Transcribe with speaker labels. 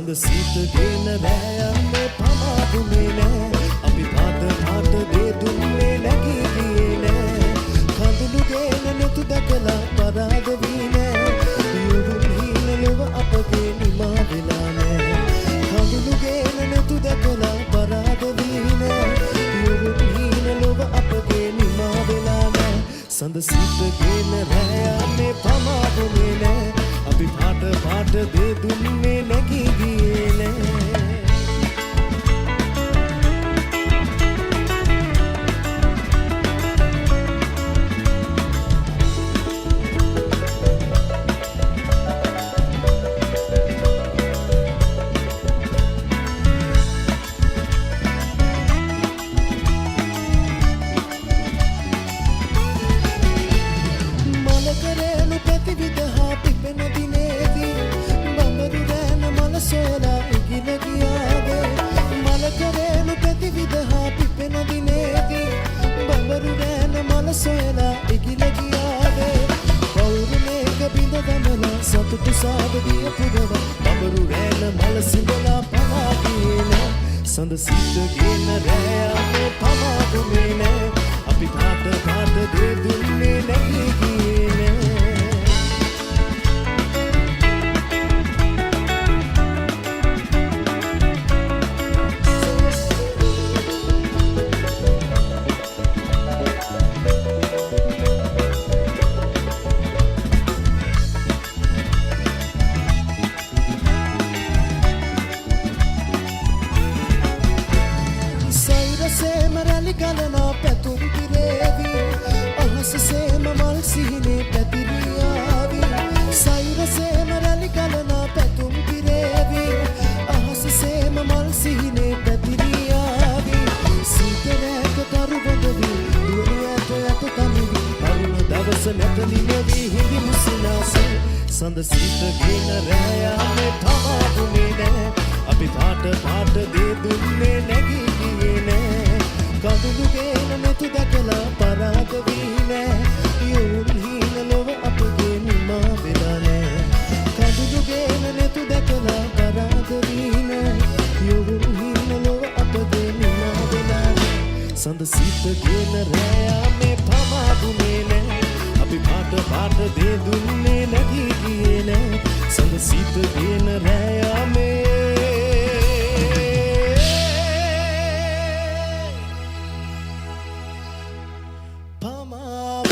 Speaker 1: සඳ සීතගෙන රැයන්නේ පමාදුනේ නෑ අපි පාට පාට දේ දුන්නේ නැගී ගියේ නෑ කඳුළු ගේන නැතු දැකලා පරාද වී නෑ යුරුම් හීන ලොව අපගේ නිමා වෙලා නෑ කඳුළු ගේන නැතු දැකලා පරාද වී නෑ යුරුම් හීන ලොව අපගේ නිමා වෙලා නෑ සඳ සීතගෙන රැයන්නේ පමාදුනේ නෑ අපි පාට පාට දේ දුන්නේ නැගී ගියේ නෑ මලකරේලු ප්‍රතිවිදහා පිපෙන දිනේදී බඹරු රැන මල සොයලා ඉගිල ගියාවේ මලකරේලු ප්‍රතිවිදහා පිපෙන දිනේදී බඹරු රැන මල සොයලා ඉගිල ගියාවේ පෞරුමේක බිඳ දමලා සතුටු සාවදිය පුරව බඹරු රැන මල සිඳලා පලා ගියේ නෑ සඳ සිටගෙන රැයන්නේ පමාදුනේ නෑ අපි පාට පාට දේ දුන්නේ නැගී ගියේ නෑ සේම රැලි ගලනා පැතුම් පිරේවි අහස සේම මල් සිහිනේ පැතිරියාවි සයිර සේම රැලි ගලනා පැතුම් පිරේවි අහස සේම මල් සිහිනේ පැතිරියාවි සීතලෑක තරු බොඳවි දුවන ඇට ඇට තනිවි අරුණ දවස නැත නිමවි හිඳි මුසිනාසේ සඳ සීතගෙන රැයන්නේ පමාදුනේ නෑ අපි පාට පාට දේ දුන්නේ නැගී ගියේ නෑ කඳුළු ගේන නැතු දැකලා පරාද වී නෑ යුරුම් හීන ලොව අපගේ නිමා වෙලා නෑ කඳුළු ගේන නැතු දැකලා පරාද වී නෑ යුරුම් හීන ලොව අපගේ නිමා වෙලා නෑ සඳ සීතගෙන රැයන්නේ පමාදුනේ නෑ අපි පාට පාට දේ දුන්නේ නැගී ගියේ නෑ සඳ සීතගෙන රැයන්නේ Pama